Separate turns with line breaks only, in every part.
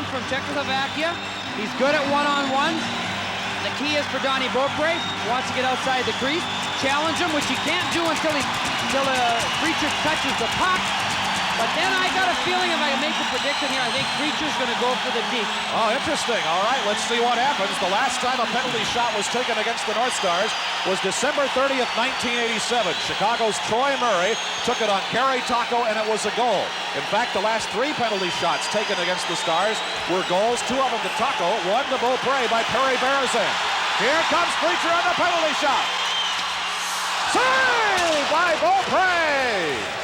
again from Czechoslovakia. He's good at one-on-ones. The key is for Donnie Beaupre. Wants to get outside the crease, challenge him, which he can't do until Preacher touches the puck. But then I got a feeling, if I can make a prediction here, I think Preacher's going to go for the deep.
Oh, interesting. All right, let's see what happens. The last time a penalty shot was taken against the North Stars was December 30th, 1987. Chicago's Troy Murray took it on Kerry Taco, and it was a goal. In fact, the last 3 penalty shots taken against the Stars were goals, 2 of them to Taco, 1 to Beaupre by Perry Berezan. Here comes Preacher on the penalty shot. Saved by Beaupre!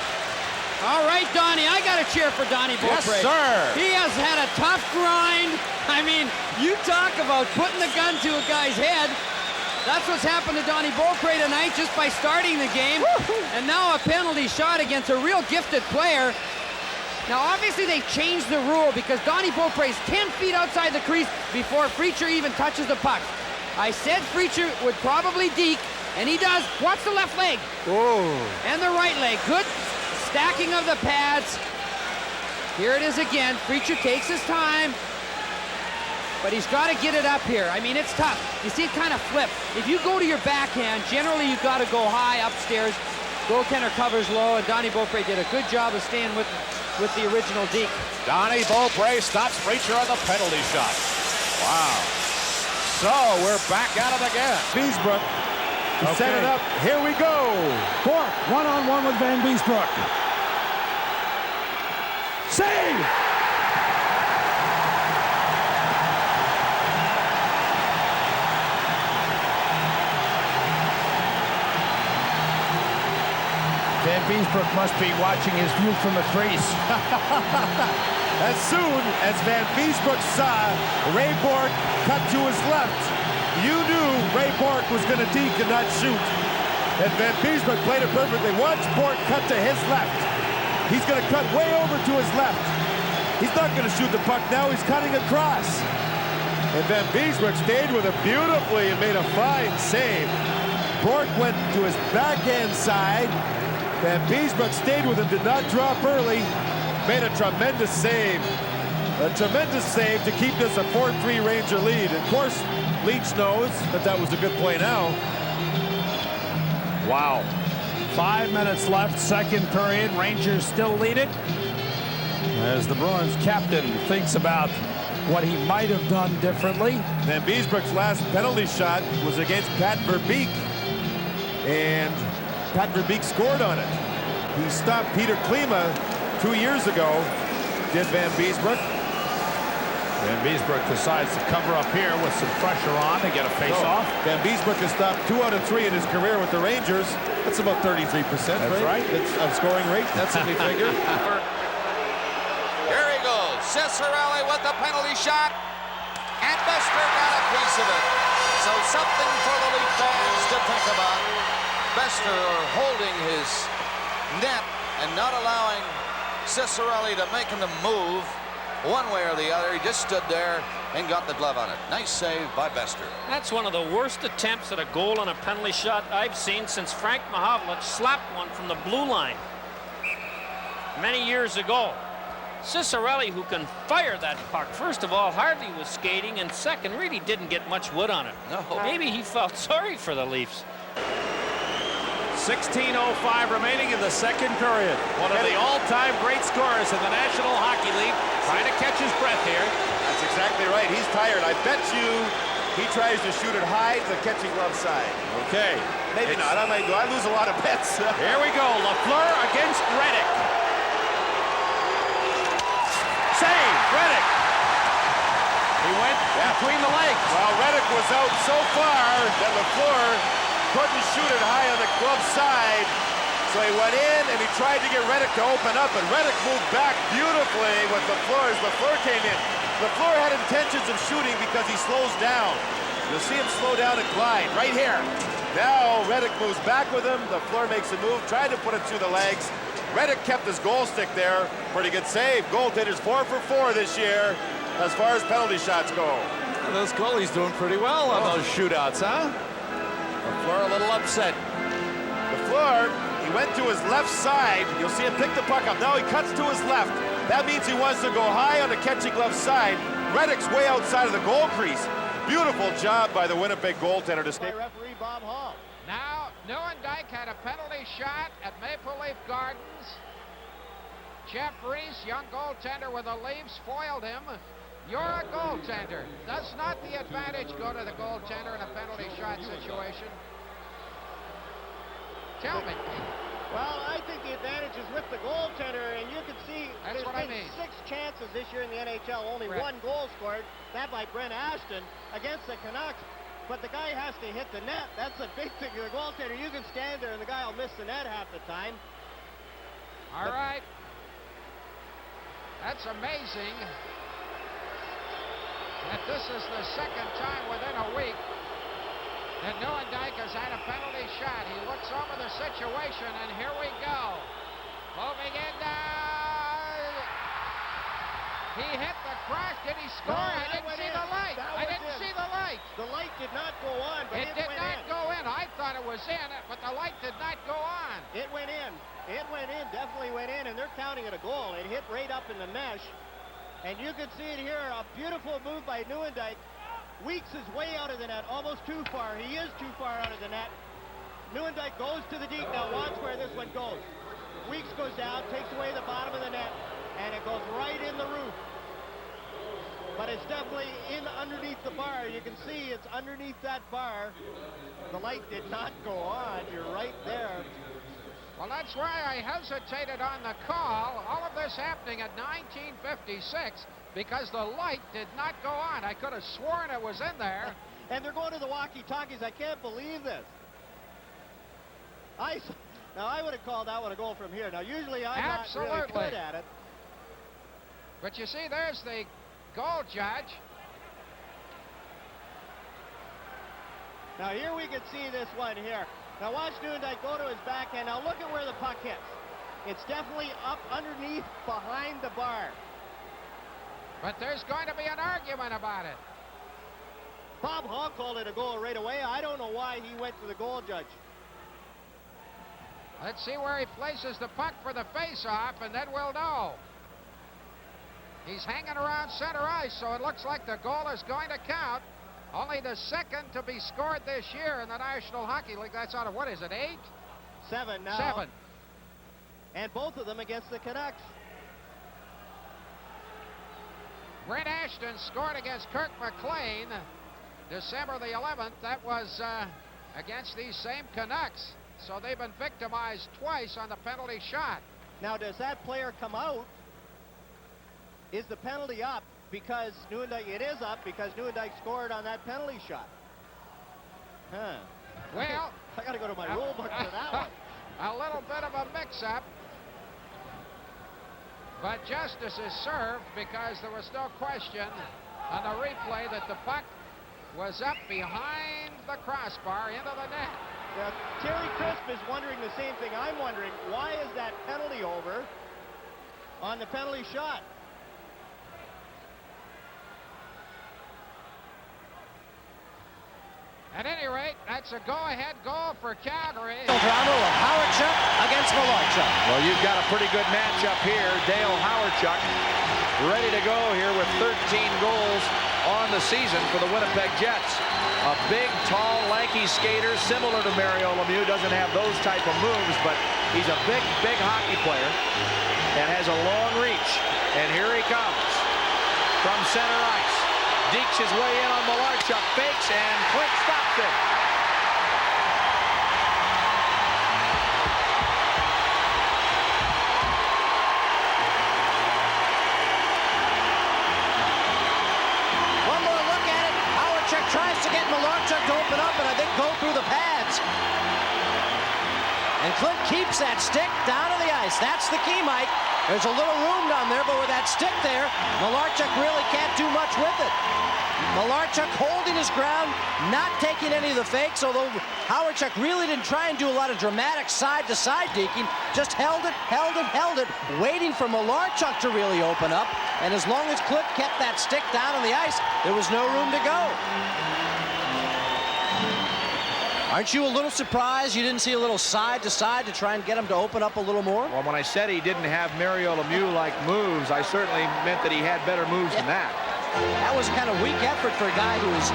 All right, Donnie, I got to cheer for Donnie Beaupre.
Yes, sir.
He has had a tough grind. I mean, you talk about putting the gun to a guy's head. That's what's happened to Donnie Beaupre tonight just by starting the game. And now a penalty shot against a real gifted player. Now, obviously, they changed the rule because Donnie Beaupre is 10 feet outside the crease before Preacher even touches the puck. I said Preacher would probably deke, and he does. Watch the left leg.
Oh.
And the right leg. Good stacking of the pads. Here it is again. Preacher takes his time, but he's got to get it up here. I mean, it's tough. You see it kind of flip. If you go to your backhand, generally you've got to go high upstairs. Goaltender covers low, and Donnie Beaupre did a good job of staying with the original deke.
Donnie Beaupre stops Preacher on the penalty shot. Wow. So we're back at it again.
Vanbiesbrouck set it up. Here we go. Bourque one-on-one with Vanbiesbrouck. Save! Vanbiesbrouck must be watching his view from the crease. As soon as Vanbiesbrouck saw Ray Bourque cut to his left, you knew Ray Bourque was going to deke and not shoot. And Vanbiesbrouck played it perfectly. Watch Bourque cut to his left. He's going to cut way over to his left. He's not going to shoot the puck now. He's cutting across. And Vanbiesbrouck stayed with it beautifully and made a fine save. Bourque went to his backhand side. Vanbiesbrouck stayed with him, did not drop early. Made a tremendous save. A tremendous save to keep this a 4-3 Ranger lead. Of course, Leach knows that that was a good play now.
Wow. 5 minutes left, second period. Rangers still lead it. As the Bruins captain thinks about what he might have done differently.
Vanbiesbrouck's last penalty shot was against Pat Verbeek. And Pat Verbeek scored on it. He stopped Peter Klima 2 years ago, did Vanbiesbrouck.
Vanbiesbrouck decides to cover up here with some pressure on to get a face-off.
Vanbiesbrouck has stopped 2 out of 3 in his career with the Rangers. That's about 33%,
That's right.
It's a scoring rate. That's what we figure.
Here he goes. Ciccarelli with the penalty shot. And Bester got a piece of it. So something for the Leaf fans to think about. Bester holding his net and not allowing Ciccarelli to make him move one way or the other. He just stood there and got the glove on it. Nice save by Bester.
That's one of the worst attempts at a goal on a penalty shot I've seen since Frank Mahovlich slapped one from the blue line many years ago. Ciccarelli, who can fire that puck, first of all, hardly was skating, and second, really didn't get much wood on it.
No.
Maybe he felt sorry for the Leafs.
16:05 remaining in the second period. One of the all-time great scorers in the National Hockey League, trying to catch his breath here.
That's exactly right. He's tired. I bet you he tries to shoot it high to the catching glove side.
Okay.
Maybe not. I might go. I lose a lot of bets.
Here we go. Lafleur against Reddick. Save. Reddick. He went between the legs.
Well, Reddick was out so far that Lafleur couldn't shoot it high on the glove side. So he went in and he tried to get Reddick to open up, and Reddick moved back beautifully with Lafleur as Lafleur came in. Lafleur had intentions of shooting because he slows down. You'll see him slow down and glide right here. Now Reddick moves back with him. Lafleur makes a move, tried to put it through the legs. Reddick kept his goal stick there. Pretty good save. Goaltender's 4 for 4 this year as far as penalty shots go.
And those goalies doing pretty well on those shootouts, huh?
Lafleur a little upset. Lafleur, he went to his left side. You'll see him pick the puck up. Now he cuts to his left. That means he wants to go high on the catching glove side. Reddick's way outside of the goal crease. Beautiful job by the Winnipeg goaltender to stay.
Referee Bob Hall.
Now, Nieuwendyk had a penalty shot at Maple Leaf Gardens. Jeff Reese, young goaltender with the Leafs, foiled him. You're a goaltender. Does not the advantage go to the goaltender in a penalty shot situation? Tell me.
Well, I think the advantage is with the goaltender, and you can see
That's
there's
what I
been
mean.
6 chances this year in the NHL. Only
Right.
1 goal scored, that by Brent Ashton against the Canucks. But the guy has to hit the net. That's a big thing to the goaltender. You can stand there, and the guy will miss the net half the time.
All right. That's amazing that this is the second time within a week that Nieuwendyk has had a penalty shot. He looks over the situation, and here we go. Moving in down. He hit the cross. Did he score?
No,
I
that
didn't
went
see
in.
the light.
That
I
was
didn't
in.
see the light.
The light did not go on, but
It
it
did
went
not
in.
go in. I thought it was in, but the light did not go on.
It went in. It went in, definitely went in, and they're counting it a goal. It hit right up in the mesh. And you can see it here, a beautiful move by Nieuwendyk. Weeks is way out of the net, almost too far. He is too far out of the net. Nieuwendyk goes to the deep. Now watch where this one goes. Weeks goes down, takes away the bottom of the net, and it goes right in the roof. But it's definitely in underneath the bar. You can see it's underneath that bar. The light did not go on. You're right there.
Well, that's why I hesitated on the call. All of this happening at 19:56 because the light did not go on. I could have sworn it was in there.
And they're going to the walkie-talkies. I can't believe this. Now, I would have called that one a goal from here. Now, usually I'm not really
Absolutely.
good at it.
But you see, there's the goal judge.
Now, here we can see this one here. Now, watch Nieuwendyk go to his backhand. Now, look at where the puck hits. It's definitely up underneath behind the bar.
But there's going to be an argument about it.
Bob Hall called it a goal right away. I don't know why he went to the goal judge.
Let's see where he places the puck for the face-off, and then we'll know. He's hanging around center ice, so it looks like the goal is going to count. Only the second to be scored this year in the National Hockey League. That's out of, what is it, 8?
7 now.
7.
And both of them against the Canucks.
Brent Ashton scored against Kirk McLean December the 11th. That was against these same Canucks. So they've been victimized twice on the penalty shot.
Now, does that player come out? Is the penalty up because Nieuwendyk, it is up because Nieuwendyk scored on that penalty shot? Huh.
Well,
I got to go to my rule book for that one.
A little bit of a mix-up. But justice is served because there was no question on the replay that the puck was up behind the crossbar into the net.
Now, Terry Crisp is wondering the same thing I'm wondering. Why is that penalty over on the penalty shot?
At any rate, that's a go-ahead goal for Calgary.
Drama of Hawerchuk against Malarchuk.
Well, you've got a pretty good matchup here. Dale Hawerchuk ready to go here with 13 goals on the season for the Winnipeg Jets. A big, tall, lanky skater, similar to Mario Lemieux. Doesn't have those type of moves, but he's a big, big hockey player and has a long reach. And here he comes from center ice. Dekes his way in on Malarchuk, fakes, and Clint stops it.
One more look at it. Hawerchuk tries to get Malarchuk to open up and I think go through the pads. And Clint keeps that stick down to the ice. That's the key, Mike. There's a little room down there, but with that stick there, Malarchuk really can't do much with it. Malarchuk holding his ground, not taking any of the fakes, although Hawerchuk really didn't try and do a lot of dramatic side-to-side deking, just held it, waiting for Malarchuk to really open up, and as long as Clint kept that stick down on the ice, there was no room to go. Aren't you a little surprised you didn't see a little side to side to try and get him to open up a little more?
Well, when I said he didn't have Mario Lemieux-like moves, I certainly meant that he had better moves than that.
That was kind of weak effort for a guy who is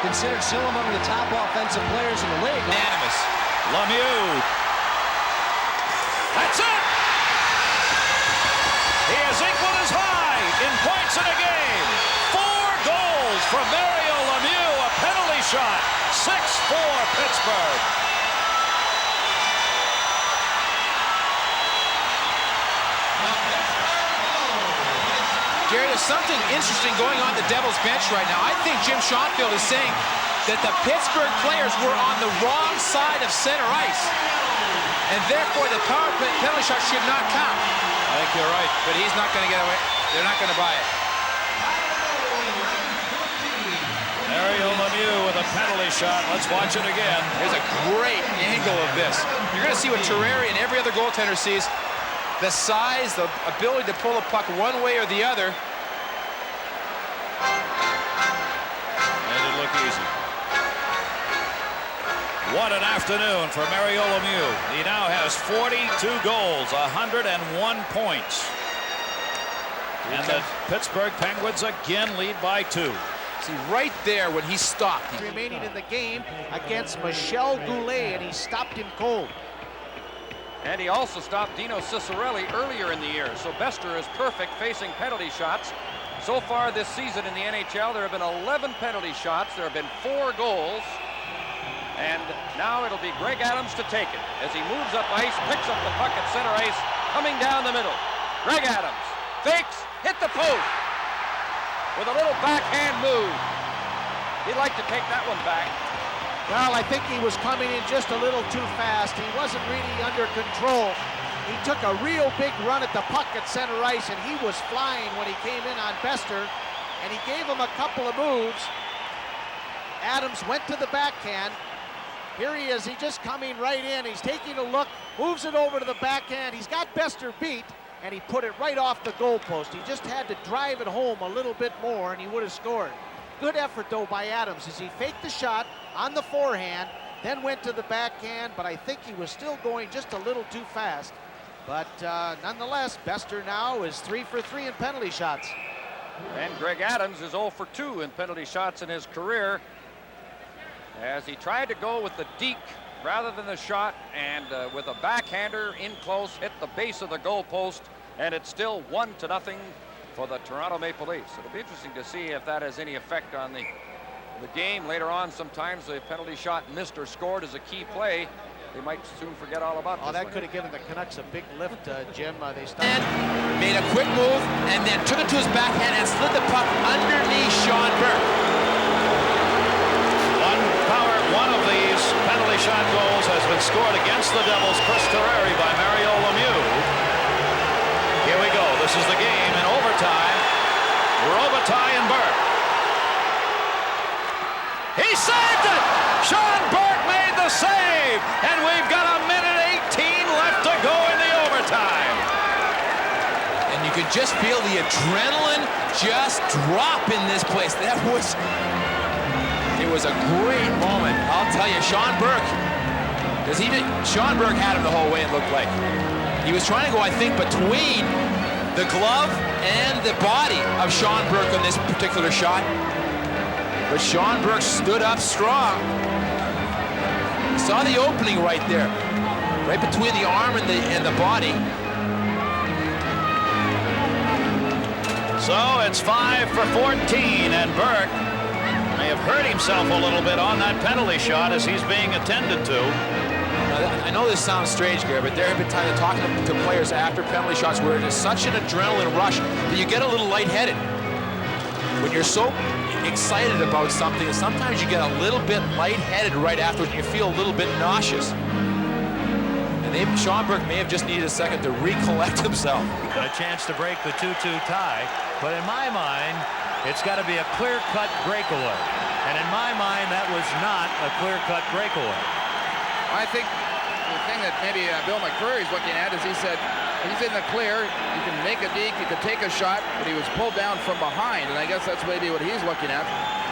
considered still among the top offensive players in the league.
Unanimous. Lemieux. That's it! He has equaled his high in points in a game. 4 goals from Mario Lemieux, a penalty shot. 6-4 Pittsburgh.
Gary, there's something interesting going on the Devils bench right now. I think Jim Schonfield is saying that the Pittsburgh players were on the wrong side of center ice, and therefore the power play penalty shot should not count.
I think you're right.
But he's not going to get away. They're not going to buy it.
Mario Lemieux with a penalty shot. Let's watch it again.
Here's a great angle of this. You're going to see what Terreri and every other goaltender sees. The size, the ability to pull a puck one way or the other.
Made it look easy. What an afternoon for Mario Lemieux. He now has 42 goals, 101 points. And the Pittsburgh Penguins again lead by 2.
See, right there when he stopped.
Remaining in the game against Michel Goulet, and he stopped him cold.
And he also stopped Dino Ciccarelli earlier in the year. So Bester is perfect facing penalty shots. So far this season in the NHL, there have been 11 penalty shots. There have been 4 goals. And now it'll be Greg Adams to take it. As he moves up ice, picks up the puck at center ice, coming down the middle. Greg Adams fakes, hit the post with a little backhand move. He'd like to take that one back.
Well, I think he was coming in just a little too fast. He wasn't really under control. He took a real big run at the puck at center ice, and he was flying when he came in on Bester, and he gave him a couple of moves. Adams went to the backhand. Here he is. He's just coming right in. He's taking a look, moves it over to the backhand. He's got Bester beat, and he put it right off the goalpost. He just had to drive it home a little bit more, and he would have scored. Good effort, though, by Adams as he faked the shot on the forehand, then went to the backhand, but I think he was still going just a little too fast. But nonetheless, Bester now is 3 for 3 in penalty shots.
And Greg Adams is 0 for 2 in penalty shots in his career, as he tried to go with the deke rather than the shot, and with a backhander in close, hit the base of the goalpost, and it's still 1-0 for the Toronto Maple Leafs. It'll be interesting to see if that has any effect on the game later on. Sometimes a penalty shot missed or scored is a key play. They might soon forget all about
Oh,
this
that
one.
could have given the Canucks a big lift, Jim. They stopped.
And made a quick move and then took it to his backhand and slid the puck underneath Sean Burke.
One of these penalty shot goals has been scored against the Devils. Chris Terreri by Mario Lemieux. Here we go. This is the game in overtime. Robitaille and Burke. He saved it! Sean Burke made the save! And we've got 1:18 left to go in the overtime.
And you could just feel the adrenaline just drop in this place. It was a great moment. I'll tell you, Sean Burke, Sean Burke had him the whole way, it looked like. He was trying to go, I think, between the glove and the body of Sean Burke on this particular shot. But Sean Burke stood up strong. Saw the opening right there, right between the arm and the body.
So it's 5 for 14, and Burke may have hurt himself a little bit on that penalty shot as he's being attended to.
I know this sounds strange, Gary, but there have been times talking to players after penalty shots where it is such an adrenaline rush that you get a little lightheaded. When you're so excited about something, sometimes you get a little bit lightheaded right afterwards and you feel a little bit nauseous. And Sean Burke may have just needed a second to recollect himself.
A chance to break the 2-2 tie, but in my mind, it's got to be a clear-cut breakaway. And in my mind, that was not a clear-cut breakaway.
I think the thing that maybe Bill McCreary is looking at is he said he's in the clear, you can make a deke, you can take a shot, but he was pulled down from behind, and I guess that's maybe what he's looking at.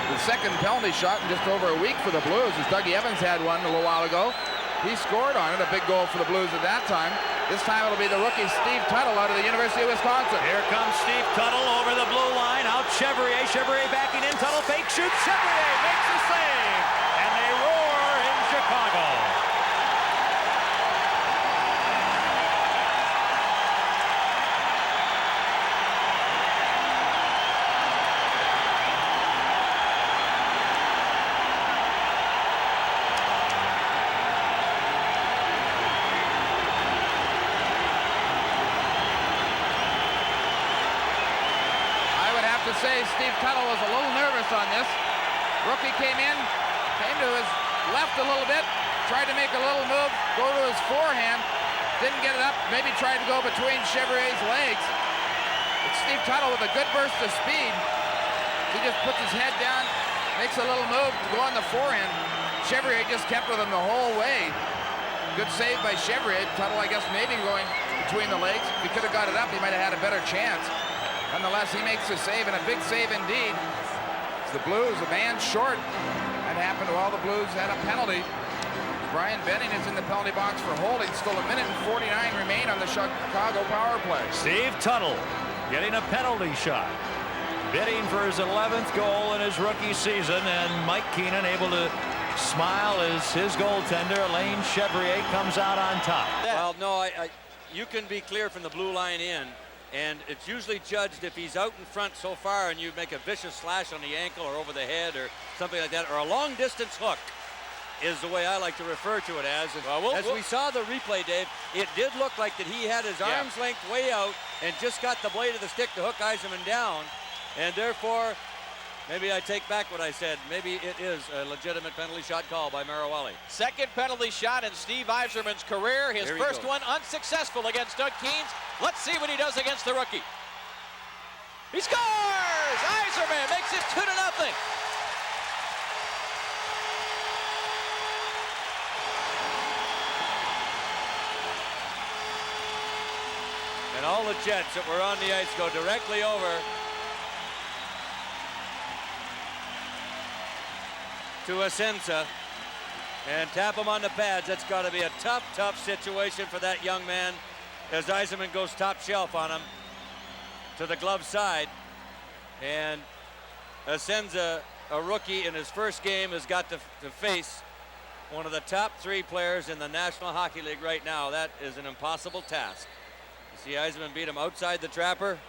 the second penalty shot in just over a week for the Blues, as Dougie Evans had one a little while ago. He scored on it, a big goal for the Blues at that time. This time it'll be the rookie Steve Tuttle out of the University of Wisconsin.
Here comes Steve Tuttle over the blue line. Out Chevrier. Chevrier backing in. Tuttle fake shoots. Chevrier makes the save. And they roar in Chicago.
Say Steve Tuttle was a little nervous on this. Rookie came to his left a little bit, tried to make a little move, go to his forehand, didn't get it up, maybe tried to go between Chevrier's legs. It's Steve Tuttle with a good burst of speed. He just puts his head down, makes a little move to go on the forehand. Chevrier just kept with him the whole way. Good save by Chevrier. Tuttle, I guess, maybe going between the legs. If he could have got it up, he might have had a better chance. Nonetheless, he makes a save, and a big save indeed. It's the Blues, a man short. That happened while the Blues had a penalty. Brian Benning is in the penalty box for holding. Still 1 minute and 49 remain on the Chicago power play.
Steve Tuttle getting a penalty shot. Bidding for his 11th goal in his rookie season, and Mike Keenan able to smile as his goaltender, Alain Chevrier, comes out on top.
Well, no, you can be clear from the blue line in. And it's usually judged if he's out in front so far and you make a vicious slash on the ankle or over the head or something like that, or a long distance hook is the way I like to refer to it as. And we saw the replay, Dave, it did look like that he had his arm's length way out and just got the blade of the stick to hook Yzerman down. And therefore, maybe I take back what I said. Maybe it is a legitimate penalty shot call by Marawali.
Second penalty shot in Steve Yzerman's career. His first one unsuccessful against Doug Keens. Let's see what he does against the rookie. He scores! Yzerman makes it 2-0.
And all the Jets that were on the ice go directly over to Asensa and tap him on the pads. That's got to be a tough, tough situation for that young man as Yzerman goes top shelf on him to the glove side. And Asensa, a rookie in his first game, has got to face one of the top 3 players in the National Hockey League right now. That is an impossible task. You see Yzerman beat him outside the trapper.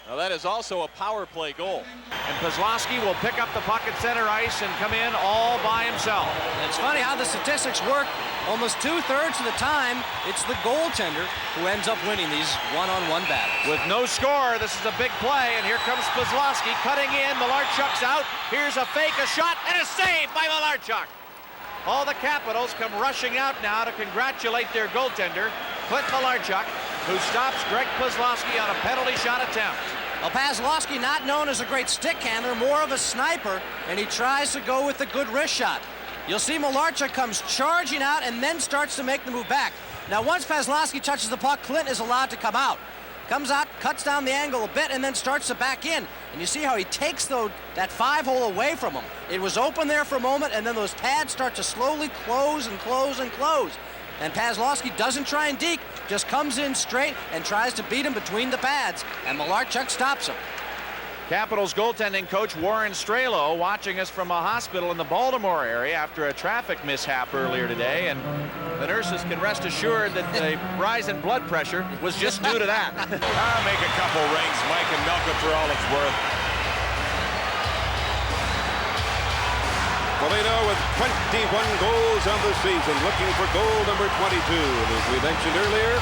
Now that is also a power play goal.
And Kozlowski will pick up the puck at center ice and come in all by himself.
It's funny how the statistics work. Almost 2/3 of the time, it's the goaltender who ends up winning these one-on-one battles.
With no score, this is a big play, and here comes Kozlowski cutting in. Malarchuk's out. Here's a fake, a shot, and a save by Malarchuk. All the Capitals come rushing out now to congratulate their goaltender, Clint Malarchuk, who stops Greg Kozlowski on a penalty shot attempt.
Well, Kozlowski, not known as a great stick handler, more of a sniper, and he tries to go with the good wrist shot. You'll see Malarchuk comes charging out and then starts to make the move back. Now, once Kozlowski touches the puck, Clint is allowed to come out. Comes out, cuts down the angle a bit, and then starts to back in. And you see how he takes that 5-hole away from him. It was open there for a moment, and then those pads start to slowly close and close and close. And Kozlowski doesn't try and deke, just comes in straight and tries to beat him between the pads. And Malarchuk stops him.
Capitals goaltending coach Warren Strelo watching us from a hospital in the Baltimore area after a traffic mishap earlier today, and the nurses can rest assured that the rise in blood pressure was just due to that.
I'll make a couple rings, Mike, and milk it for all it's worth. Foligno with 21 goals on the season, looking for goal number 22. And as we mentioned earlier,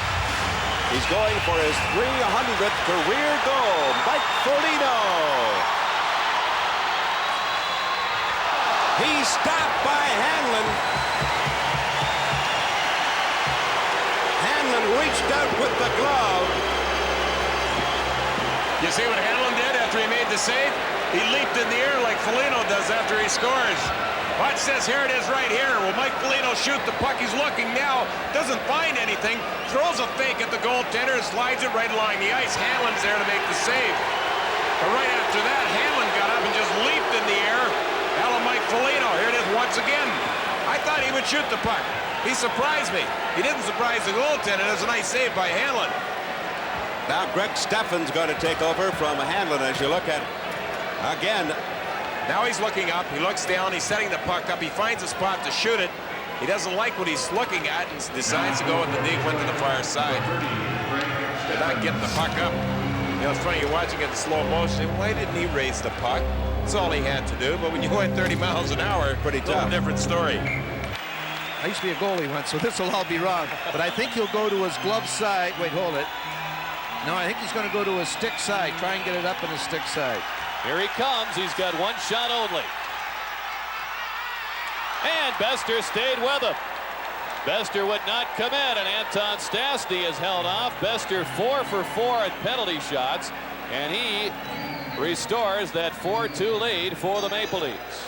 he's going for his 300th career goal. Mike Foligno. He's stopped by Hanlon. Hanlon reached out with the glove.
You see what Hanlon did after he made the save? He leaped in the air like Foligno does after he scores. Watch this, here it is right here. Will Mike Foligno shoot the puck? He's looking now, doesn't find anything, throws a fake at the goaltender, slides it right along the ice. Hanlon's there to make the save. But right after that, Hanlon got up and just leaped in the can't shoot the puck. He surprised me. He didn't surprise the goaltender. It was a nice save by Hanlon.
Now Greg Steffen's going to take over from Hanlon as you look at, again.
Now he's looking up. He looks down. He's setting the puck up. He finds a spot to shoot it. He doesn't like what he's looking at and decides to go with the deep one to the far side. They're not getting the puck up. You know, it's funny, you're watching it in slow motion. Why didn't he raise the puck? That's all he had to do. But when you went 30 miles an hour, pretty tough. Different story.
I used to be a goalie once, so this will all be wrong. But I think he'll go to his glove side. Wait, hold it. No, I think he's going to go to his stick side. Try and get it up in his stick side.
Here he comes. He's got one shot only. And Bester stayed with him. Bester would not commit, and Anton Stastny is held off. Bester 4 for 4 at penalty shots, and he restores that 4-2 lead for the Maple Leafs.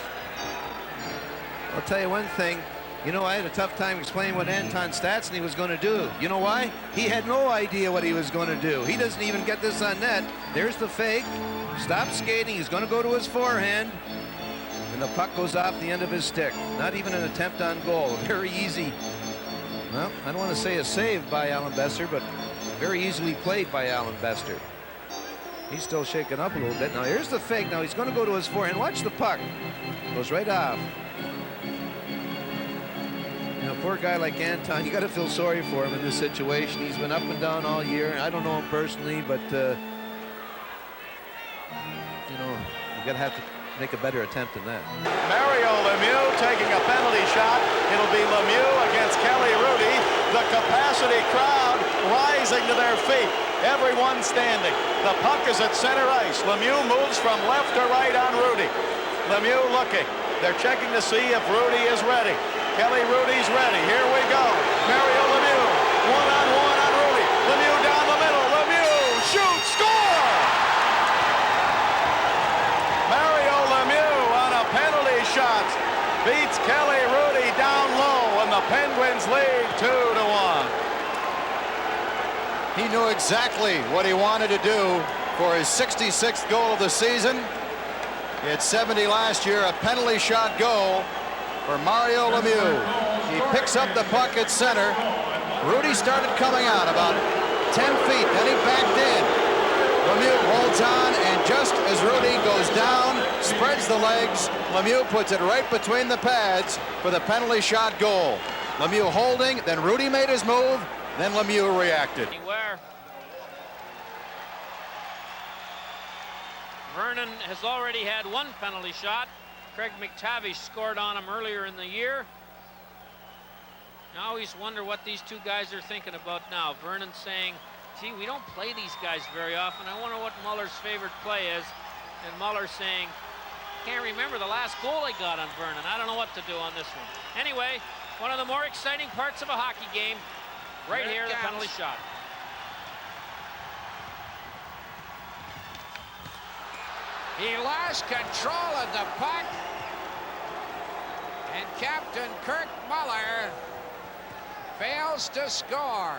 I'll tell you one thing. You know, I had a tough time explaining what Anton Stastny was going to do. You know why? He had no idea what he was going to do. He doesn't even get this on net. There's the fake. Stop skating. He's going to go to his forehand. And the puck goes off the end of his stick. Not even an attempt on goal. Very easy. Well, I don't want to say a save by Alan Bester, but very easily played by Alan Bester. He's still shaken up a little bit. Now, here's the fake. Now, he's going to go to his forehand. Watch the puck. Goes right off. You know, poor guy like Anton, you got to feel sorry for him in this situation. He's been up and down all year. I don't know him personally, but, you know, you got to have to make a better attempt than that.
Mario Lemieux taking a penalty shot. It'll be Lemieux against Kelly Rudy. The capacity crowd rising to their feet. Everyone standing. The puck is at center ice. Lemieux moves from left to right on Rudy. Lemieux looking. They're checking to see if Rudy is ready. Kelly Rudy's ready. Here we go. Mario Lemieux. One-on-one on Rudy. Lemieux down the middle. Lemieux shoots. Score! Mario Lemieux on a penalty shot beats Kelly Rudy down low, and the Penguins lead 2-1.
He knew exactly what he wanted to do for his 66th goal of the season. He had 70 last year, a penalty shot goal for Mario Lemieux. He picks up the puck at center. Rudy started coming out about 10 feet, then he backed in. Lemieux holds on, and just as Rudy goes down, spreads the legs, Lemieux puts it right between the pads for the penalty shot goal. Lemieux holding, then Rudy made his move, then Lemieux reacted.
Vernon has already had one penalty shot. Craig McTavish scored on him earlier in the year. I always wonder what these two guys are thinking about now. Vernon saying, gee, we don't play these guys very often. I wonder what Muller's favorite play is. And Muller saying, can't remember the last goal I got on Vernon. I don't know what to do on this one. Anyway, one of the more exciting parts of a hockey game, right here, the penalty shot.
He lost control of the puck, and Captain Kurt Muller fails to score.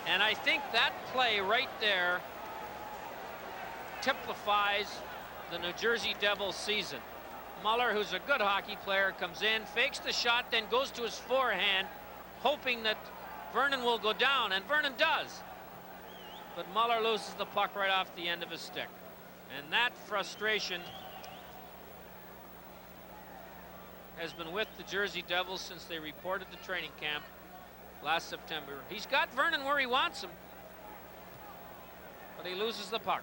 And I think that play right there typifies the New Jersey Devils season. Muller, who's a good hockey player, comes in, fakes the shot, then goes to his forehand, hoping that Vernon will go down, and Vernon does. But Muller loses the puck right off the end of his stick. And that frustration has been with the Jersey Devils since they reported to training camp last September. He's got Vernon where he wants him, but he loses the puck.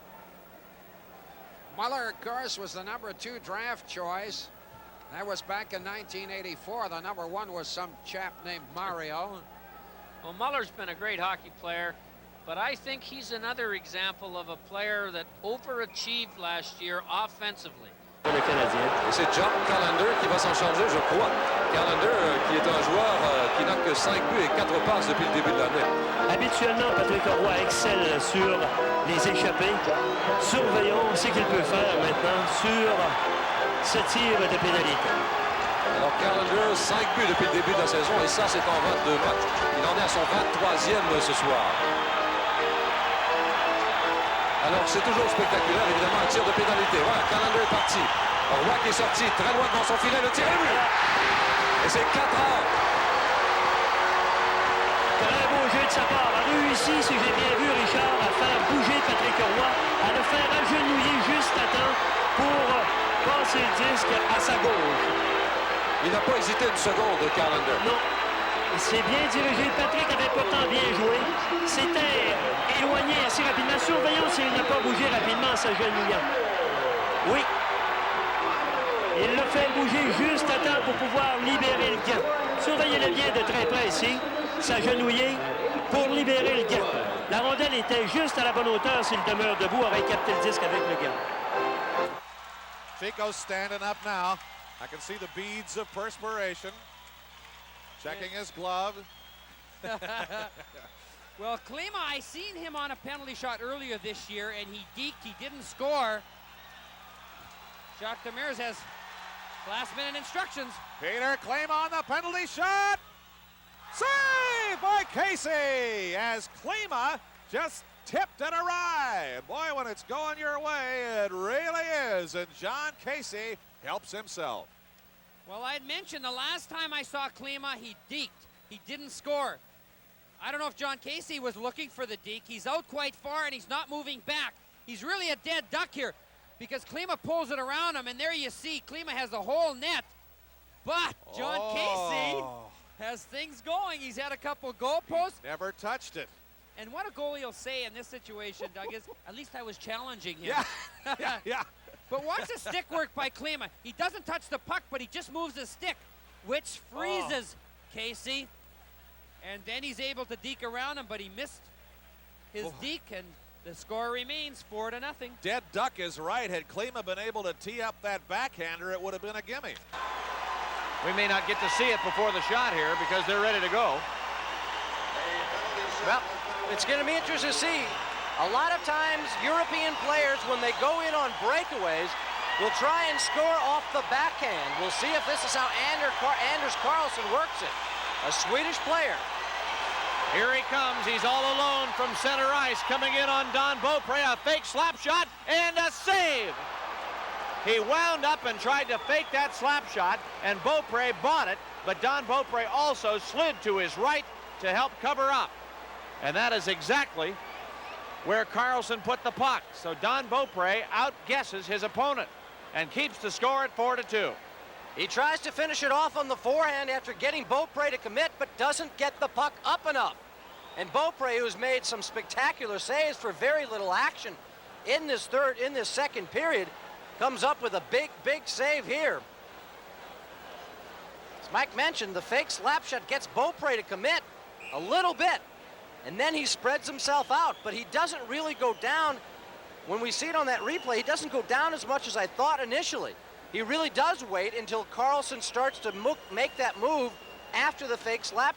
Muller, of course, was the #2 draft choice. That was back in 1984. The #1 was some chap named Mario.
Well, Muller's been a great hockey player, but I think he's another example of a player that overachieved last year offensively.
Le Canadien. Et c'est John Carlander qui va s'en charger, je crois. Carlander, qui est un joueur qui n'a que 5 buts et 4 passes depuis le début de l'année.
Habituellement, Patrick Roy excelle sur les échappées. Surveillons ce qu'il peut faire maintenant sur ce tir de pénalité.
Alors Carlander, 5 buts depuis le début de la saison, et ça, c'est en 22 matchs. Il en est à son 23e ce soir. Alors c'est toujours spectaculaire, évidemment, un tir de pénalité. Voilà, Carlander est parti. Roy qui est sorti, très loin devant son filet, le tir est but. Et c'est 4 heures.
Très beau jeu de sa part. A réussi, si j'ai bien vu, Richard, à faire bouger Patrick Roy, à le faire agenouiller juste à temps pour passer le disque à sa gauche.
Il n'a pas hésité une seconde, Carlander.
Non. Il s'est bien dirigé. Patrick avait pourtant bien joué. C'était éloigné assez rapidement. Surveillons s'il n'a pas bougé rapidement en s'agenouillant. Oui. Il le fait bouger juste à temps pour pouvoir libérer le gant. Surveillez-le bien de très près ici. S'agenouiller pour libérer le gant. La rondelle était juste à la bonne hauteur s'il demeure debout, aurait capté le disque avec le gant.
Chico's standing up now. I can see the beads of perspiration. Checking his glove.
Well, Klima, I seen him on a penalty shot earlier this year, and he deked. He didn't score. Jacques Demers has last-minute instructions.
Peter Klima on the penalty shot. Saved by Casey as Klima just tipped it awry. Boy, when it's going your way, it really is. And John Casey helps himself.
Well, I had mentioned the last time I saw Klima, he deked. He didn't score. I don't know if John Casey was looking for the deke. He's out quite far, and he's not moving back. He's really a dead duck here because Klima pulls it around him, and there you see Klima has the whole net. But John Casey has things going. He's had a couple goalposts.
Never touched it.
And what a goalie will say in this situation, Doug, is at least I was challenging him.
Yeah.
But watch the stick work by Klima. He doesn't touch the puck, but he just moves his stick, which freezes Casey. And then he's able to deke around him, but he missed his deke, and the score remains 4-0.
Dead duck is right. Had Klima been able to tee up that backhander, it would have been a gimme.
We may not get to see it before the shot here because they're ready to go.
Well, it's going to be interesting to see. A lot of times, European players, when they go in on breakaways, will try and score off the backhand. We'll see if this is how Anders Karlsson works it. A Swedish player.
Here he comes. He's all alone from center ice. Coming in on Don Beaupre. A fake slap shot and a save. He wound up and tried to fake that slap shot, and Beaupre bought it, but Don Beaupre also slid to his right to help cover up. And that is exactly where Karlsson put the puck. So Don Beaupre outguesses his opponent and keeps the score at 4-2.
He tries to finish it off on the forehand after getting Beaupre to commit, but doesn't get the puck up enough. And Beaupre, who's made some spectacular saves for very little action in this second period, comes up with a big save here. As Mike mentioned, the fake slap shot gets Beaupre to commit a little bit, and then he spreads himself out, but he doesn't really go down. When we see it on that replay, he doesn't go down as much as I thought initially. He really does wait until Karlsson starts to make that move after the fake slap.